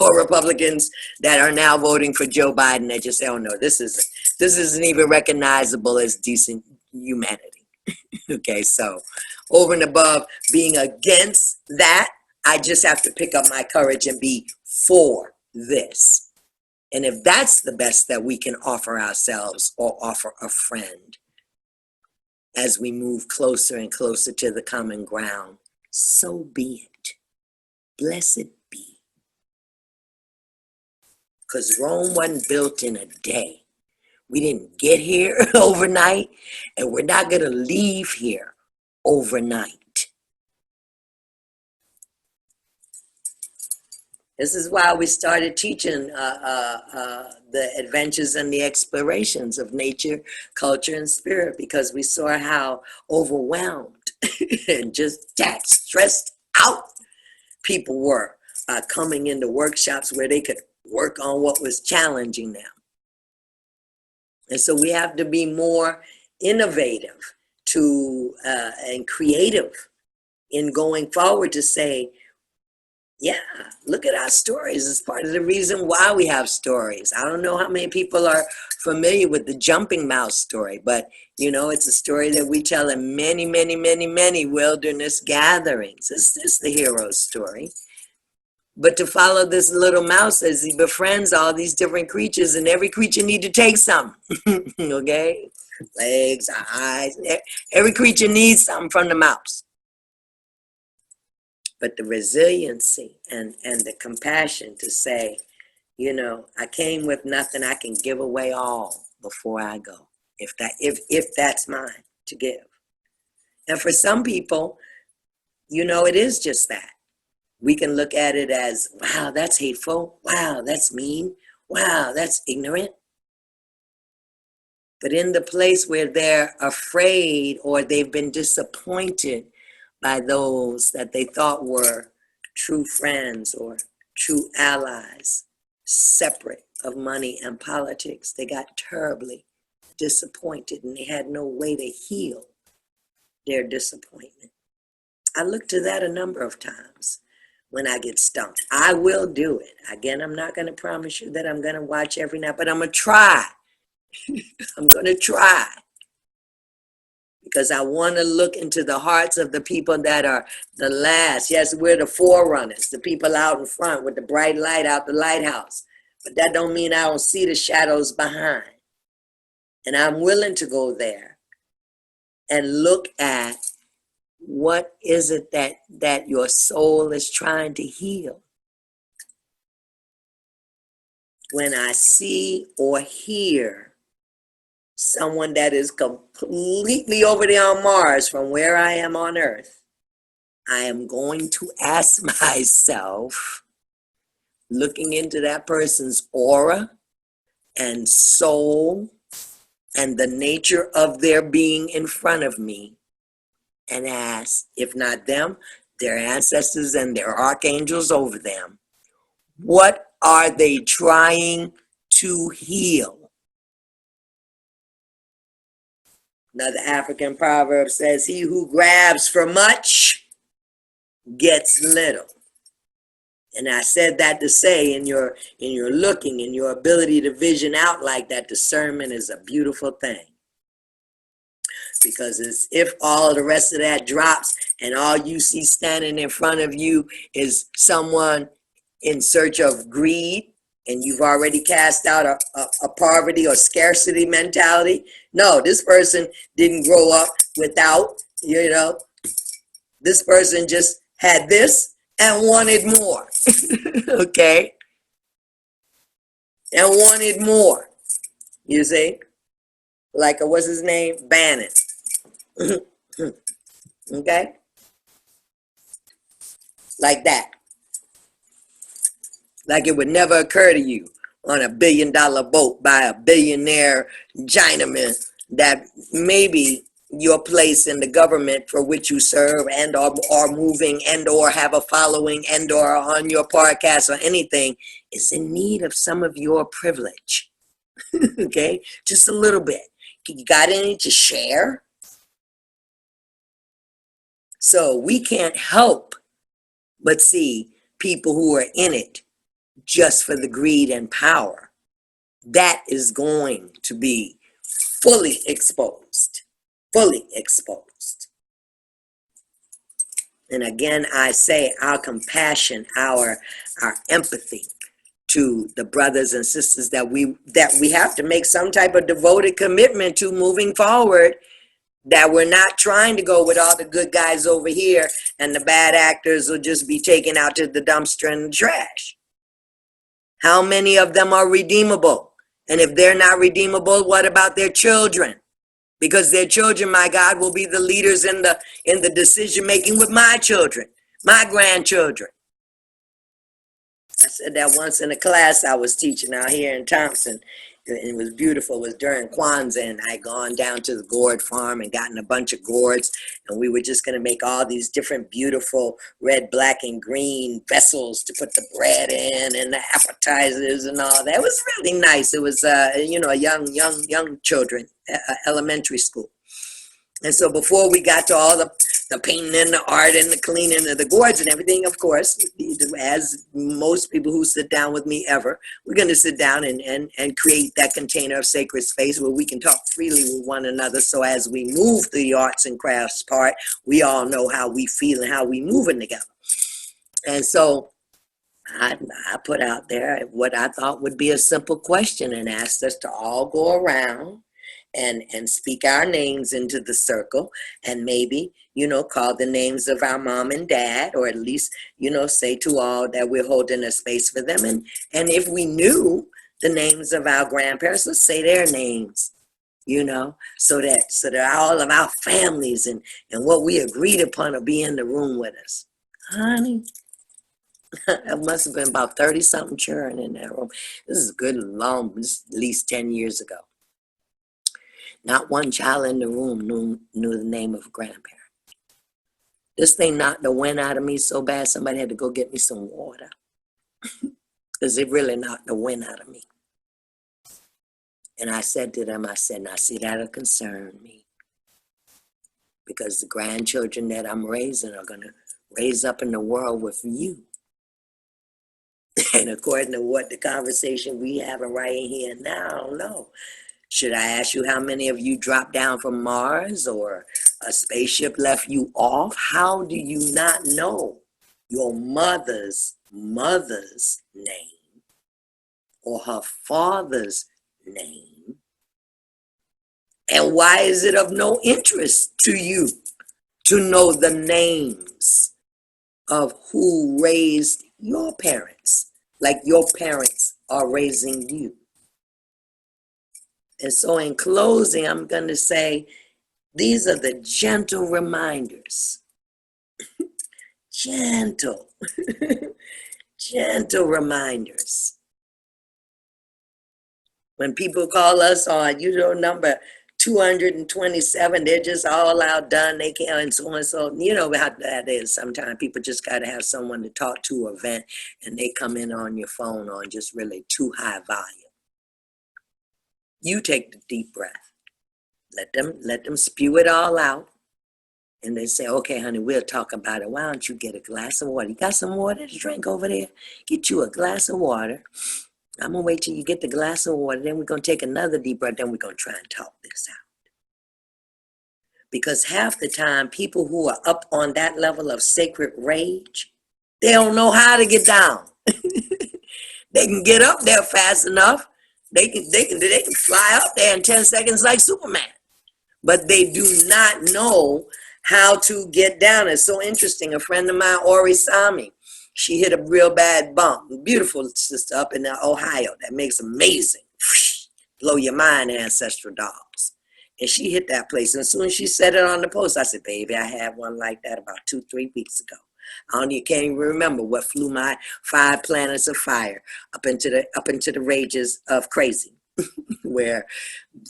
[SPEAKER 1] or Republicans that are now voting for Joe Biden. They just say, oh no, this isn't even recognizable as decent humanity. Okay, so over and above being against that, I just have to pick up my courage and be for this. And if that's the best that we can offer ourselves or offer a friend as we move closer and closer to the common ground, so be it. Blessed be. Because Rome wasn't built in a day. We didn't get here overnight, and we're not going to leave here overnight. This is why we started teaching the adventures and the explorations of nature, culture, and spirit, because we saw how overwhelmed and just stressed out people were coming into workshops where they could work on what was challenging them. And so we have to be more innovative and creative in going forward to say, yeah, look at our stories. It's part of the reason why we have stories. I don't know how many people are familiar with the jumping mouse story, but it's a story that we tell in many, many, many, many wilderness gatherings. It's the hero's story. But to follow this little mouse as he befriends all these different creatures, and every creature need to take some, okay? Legs, eyes, every creature needs something from the mouse. But the resiliency and the compassion to say, I came with nothing, I can give away all before I go, if that's mine to give. And for some people, it is just that. We can look at it as, wow, that's hateful. Wow, that's mean. Wow, that's ignorant. But in the place where they're afraid or they've been disappointed by those that they thought were true friends or true allies, separate of money and politics, they got terribly disappointed and they had no way to heal their disappointment. I looked to that a number of times. when I get stumped. I will do it. Again, I'm not going to promise you that I'm going to watch every night, but I'm going to try. I'm going to try. Because I want to look into the hearts of the people that are the last. Yes, we're the forerunners, the people out in front with the bright light out the lighthouse. But that don't mean I don't see the shadows behind. And I'm willing to go there and look at what is it that your soul is trying to heal. When I see or hear someone that is completely over there on Mars from where I am on Earth, I am going to ask myself, looking into that person's aura and soul and the nature of their being in front of me, and ask, if not them, their ancestors and their archangels over them, what are they trying to heal? Another African proverb says, he who grabs for much gets little. And I said that to say, in your looking, in your ability to vision out like that, discernment is a beautiful thing. Because it's if all the rest of that drops and all you see standing in front of you is someone in search of greed, and you've already cast out a poverty or scarcity mentality. No, this person didn't grow up without, this person just had this and wanted more. Okay? And wanted more. You see? Like, what's his name? Bannon. Okay? Like that. Like it would never occur to you on a $1 billion boat by a billionaire Chinaman that maybe your place in the government for which you serve and are moving and or have a following and or on your podcast or anything is in need of some of your privilege. Okay? Just a little bit. You got any to share? So we can't help but see people who are in it just for the greed and power. That is going to be fully exposed. Fully exposed. And again, I say our compassion, our empathy to the brothers and sisters that we have to make some type of devoted commitment to moving forward, that we're not trying to go with all the good guys over here and the bad actors will just be taken out to the dumpster and the trash. How many of them are redeemable? And if they're not redeemable, what about their children? Because their children, my God, will be the leaders in the decision making with my children, my grandchildren. I said that once in a class I was teaching out here in Thompson. It was beautiful. It was during Kwanzaa, and I'd gone down to the gourd farm and gotten a bunch of gourds, and we were just going to make all these different beautiful red, black, and green vessels to put the bread in and the appetizers and all that. It was really nice. It was, young children, elementary school. And so before we got to all the painting and the art and the cleaning of the gourds and everything, of course, as most people who sit down with me ever, we're going to sit down and create that container of sacred space where we can talk freely with one another. So as we move through the arts and crafts part, we all know how we feel and how we moving together. And so I put out there what I thought would be a simple question and asked us to all go around and speak our names into the circle, and maybe, call the names of our mom and dad, or at least, say to all that we're holding a space for them. And if we knew the names of our grandparents, let's say their names, so that all of our families and what we agreed upon will be in the room with us. Honey, it must have been about 30-something children in that room. This is good long, this at least 10 years ago. Not one child in the room knew the name of a grandparent. This thing knocked the wind out of me so bad, somebody had to go get me some water. Because it really knocked the wind out of me. And I said to them, now see, that'll concern me. Because the grandchildren that I'm raising are going to raise up in the world with you And according to what the conversation we having right here now, I don't know. Should I ask you how many of you dropped down from Mars or a spaceship left you off? How do you not know your mother's name or her father's name? And why is it of no interest to you to know the names of who raised your parents, like your parents are raising you? And so in closing, I'm going to say, these are the gentle reminders. Gentle, gentle reminders. When people call us on, number 227, they're just all outdone. They can't, and so and so. You know how that is. Sometimes people just got to have someone to talk to or vent, and they come in on your phone on just really too high volume. You take the deep breath. Let them spew it all out. And they say, okay, honey, we'll talk about it. Why don't you get a glass of water? You got some water to drink over there? Get you a glass of water. I'm going to wait till you get the glass of water. Then we're going to take another deep breath. Then we're going to try and talk this out. Because half the time, people who are up on that level of sacred rage, they don't know how to get down. They can get up there fast enough. They can fly up there in 10 seconds like Superman. But they do not know how to get down. It's so interesting. A friend of mine, Ori Sami, she hit a real bad bump. Beautiful sister up in Ohio that makes amazing, blow your mind, ancestral dogs. And she hit that place. And as soon as she said it on the post, I said, baby, I had one like that about 2-3 weeks ago. Can't even remember what flew my 5 planets of fire up into the rages of crazy. where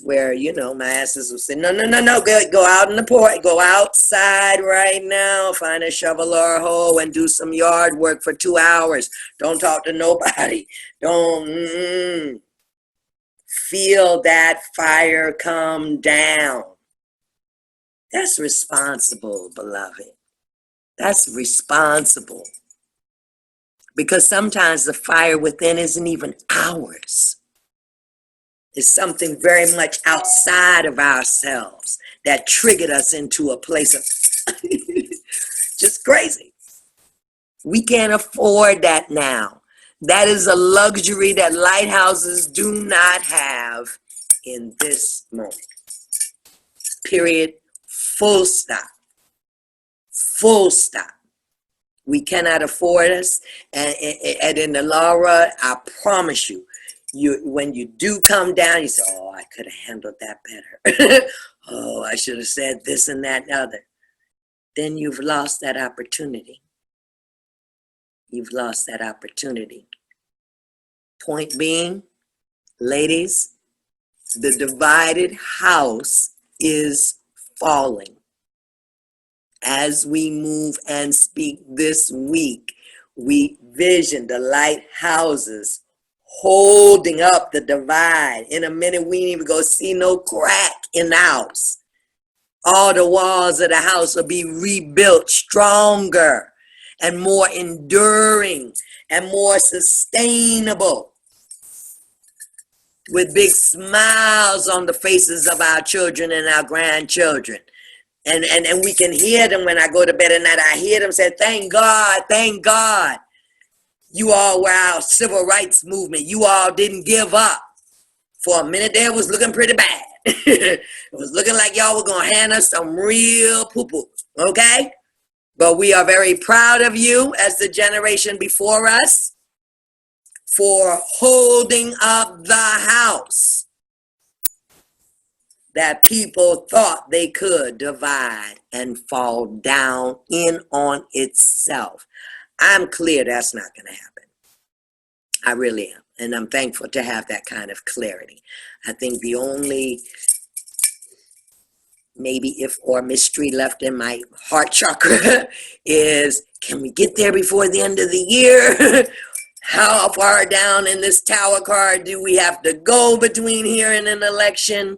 [SPEAKER 1] my asses will say, no, go out in the port, go outside right now, find a shovel or a hoe and do some yard work for 2 hours. Don't talk to nobody. Don't feel that fire come down. That's responsible, beloved. That's responsible. Because sometimes the fire within isn't even ours. It's something very much outside of ourselves that triggered us into a place of just crazy. We can't afford that now. That is a luxury that lighthouses do not have in this moment. Period. Full stop. Full stop. We cannot afford us. And in the Laura, I promise you, when you do come down, you say, oh, I could have handled that better. Oh, I should have said this and that and other. Then you've lost that opportunity. You've lost that opportunity. Point being, ladies, the divided house is falling. As we move and speak this week, we vision the lighthouses holding up the divide. In a minute, we ain't even go see no crack in the house. All the walls of the house will be rebuilt stronger and more enduring and more sustainable, with big smiles on the faces of our children and our grandchildren. And we can hear them when I go to bed at night. I hear them say, thank God, thank God. You all were our civil rights movement. You all didn't give up. For a minute there, it was looking pretty bad. It was looking like y'all were going to hand us some real poo-poo, okay? But we are very proud of you as the generation before us for holding up the house that people thought they could divide and fall down in on itself. I'm clear that's not going to happen. I really am. And I'm thankful to have that kind of clarity. I think the only mystery left in my heart chakra is, can we get there before the end of the year? How far down in this tower card do we have to go between here and an election?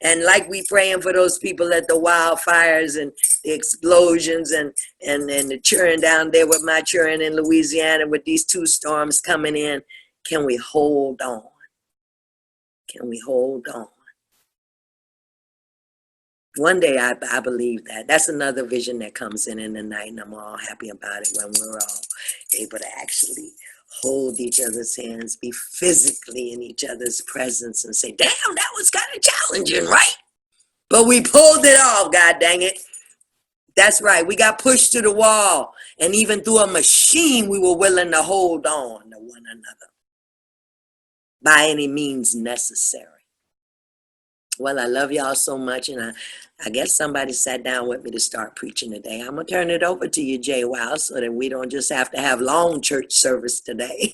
[SPEAKER 1] And like we praying for those people at the wildfires and the explosions and the churn down there with my churn in Louisiana with these two storms coming in, can we hold on? Can we hold on? One day I believe that. That's another vision that comes in the night, and I'm all happy about it when we're all able to actually hold each other's hands, be physically in each other's presence and say, damn, that was kind of challenging, right? But we pulled it off, God dang it. That's right. We got pushed to the wall. And even through a machine, we were willing to hold on to one another by any means necessary. Well, I love y'all so much. And I guess somebody sat down with me to start preaching today. I'm going to turn it over to you, Jay Wow, so that we don't just have to have long church service today.